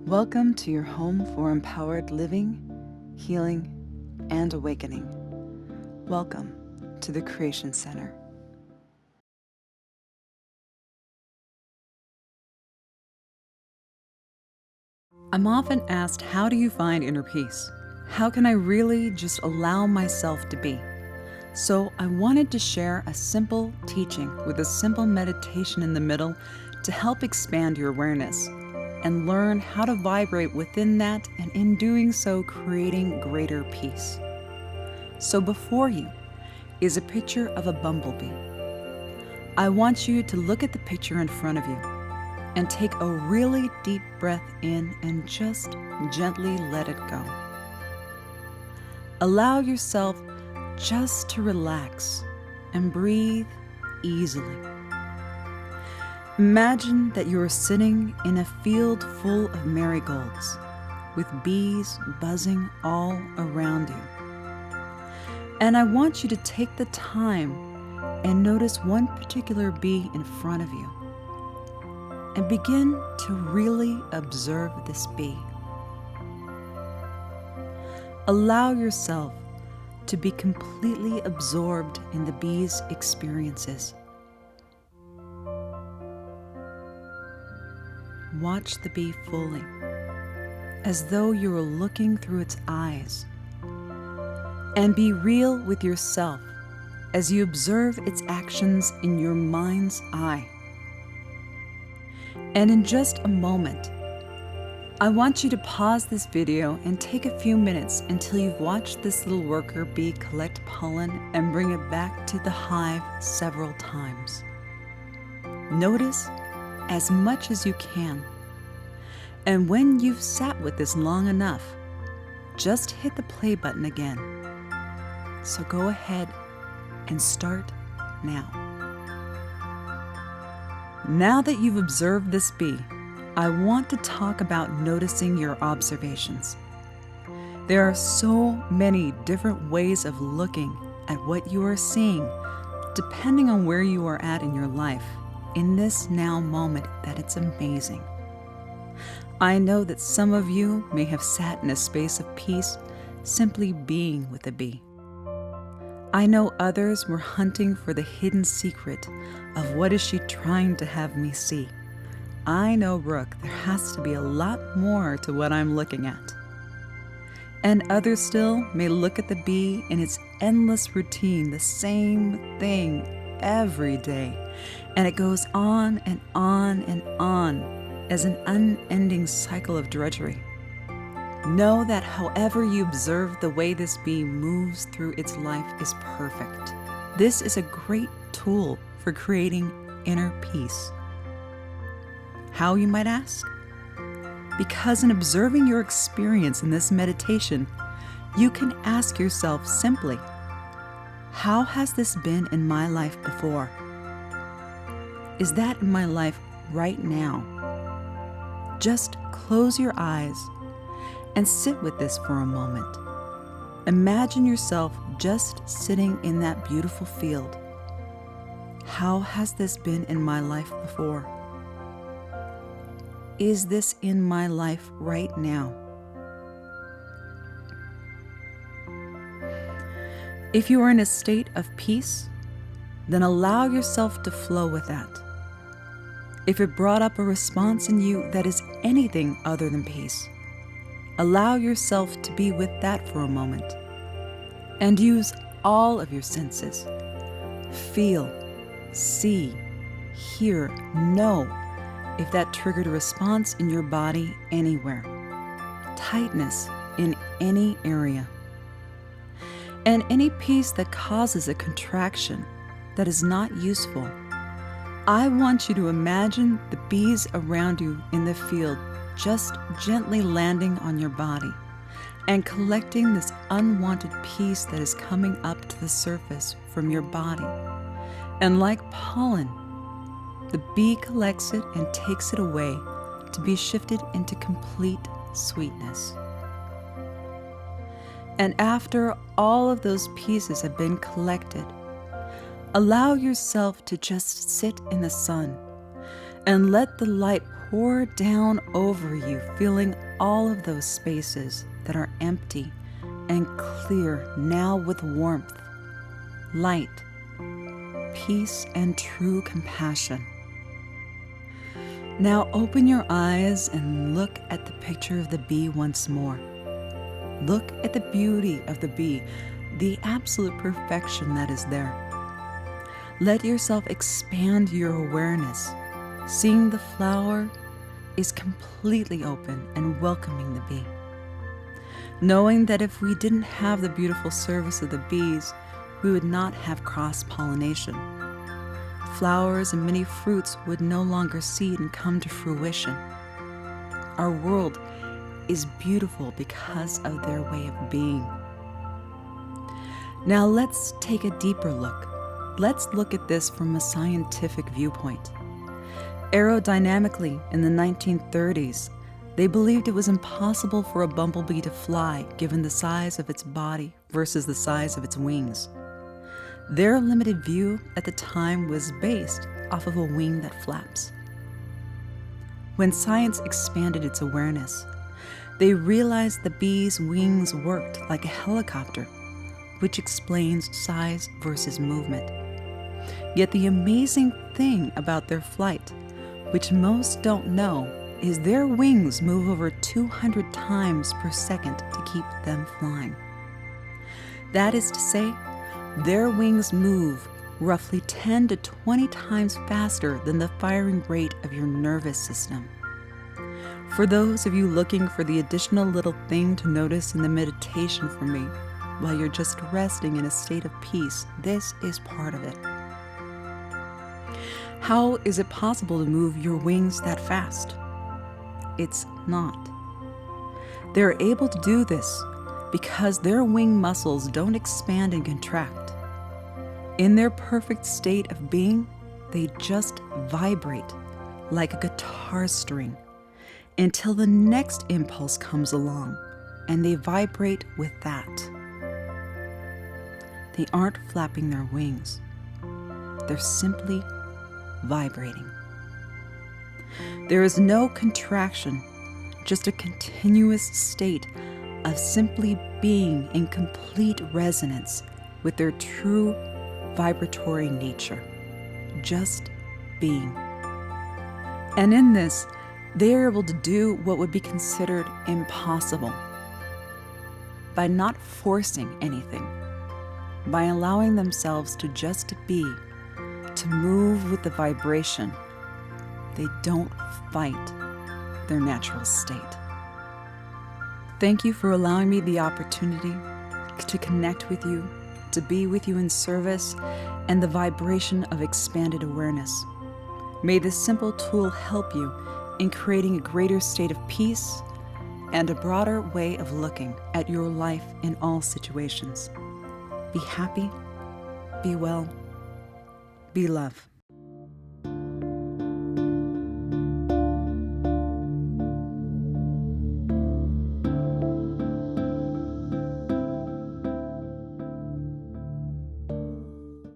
Welcome to your home for empowered living, healing, and awakening. Welcome to the Creation Center. I'm often asked, how do you find inner peace? How can I really just allow myself to be? So I wanted to share a simple teaching with a simple meditation in the middle to help expand your awareness and learn how to vibrate within that, and in doing so, creating greater peace. So before you is a picture of a bumblebee. I want you to look at the picture in front of you and take a really deep breath in and just gently let it go. Allow yourself just to relax and breathe easily. Imagine that you are sitting in a field full of marigolds with bees buzzing all around you. And I want you to take the time and notice one particular bee in front of you and begin to really observe this bee. Allow yourself to be completely absorbed in the bee's experiences. Watch the bee fully, as though you were looking through its eyes. And be real with yourself as you observe its actions in your mind's eye. And in just a moment, I want you to pause this video and take a few minutes until you've watched this little worker bee collect pollen and bring it back to the hive several times. Notice as much as you can. And when you've sat with this long enough, just hit the play button again. So go ahead and start now. Now that you've observed this bee, I want to talk about noticing your observations. There are so many different ways of looking at what you are seeing, depending on where you are at in your life, in this now moment, that it's amazing. I know that some of you may have sat in a space of peace simply being with a bee. I know others were hunting for the hidden secret of what is she trying to have me see. I know, Brooke, there has to be a lot more to what I'm looking at. And others still may look at the bee in its endless routine, the same thing every day. And it goes on and on and on as an unending cycle of drudgery. Know that however you observe the way this bee moves through its life is perfect. This is a great tool for creating inner peace. How, you might ask? Because in observing your experience in this meditation, you can ask yourself simply, how has this been in my life before? Is that in my life right now? Just close your eyes and sit with this for a moment. Imagine yourself just sitting in that beautiful field. How has this been in my life before? Is this in my life right now? If you are in a state of peace, then allow yourself to flow with that. If it brought up a response in you that is anything other than peace, allow yourself to be with that for a moment and use all of your senses. Feel, see, hear, know if that triggered a response in your body anywhere. Tightness in any area. And any piece that causes a contraction that is not useful. I want you to imagine the bees around you in the field just gently landing on your body and collecting this unwanted piece that is coming up to the surface from your body. And like pollen, the bee collects it and takes it away to be shifted into complete sweetness. And after all of those pieces have been collected, allow yourself to just sit in the sun and let the light pour down over you, filling all of those spaces that are empty and clear now with warmth, light, peace, and true compassion. Now open your eyes and look at the picture of the bee once more. Look at the beauty of the bee, the absolute perfection that is there. Let yourself expand your awareness. Seeing the flower is completely open and welcoming the bee. Knowing that if we didn't have the beautiful service of the bees, we would not have cross-pollination. Flowers and many fruits would no longer seed and come to fruition. Our world is beautiful because of their way of being. Now let's take a deeper look. Let's look at this from a scientific viewpoint. Aerodynamically, in the 1930s, they believed it was impossible for a bumblebee to fly given the size of its body versus the size of its wings. Their limited view at the time was based off of a wing that flaps. When science expanded its awareness, they realized the bee's wings worked like a helicopter, which explains size versus movement. Yet the amazing thing about their flight, which most don't know, is their wings move over 200 times per second to keep them flying. That is to say, their wings move roughly 10 to 20 times faster than the firing rate of your nervous system. For those of you looking for the additional little thing to notice in the meditation for me, while you're just resting in a state of peace, this is part of it. How is it possible to move your wings that fast? It's not. They're able to do this because their wing muscles don't expand and contract. In their perfect state of being, they just vibrate like a guitar string until the next impulse comes along, and they vibrate with that. They aren't flapping their wings. They're simply vibrating. There is no contraction, just a continuous state of simply being in complete resonance with their true vibratory nature, just being. And in this, they are able to do what would be considered impossible by not forcing anything, by allowing themselves to just be, to move with the vibration. They don't fight their natural state. Thank you for allowing me the opportunity to connect with you, to be with you in service, and the vibration of expanded awareness. May this simple tool help you in creating a greater state of peace and a broader way of looking at your life in all situations. Be happy, be well, be love.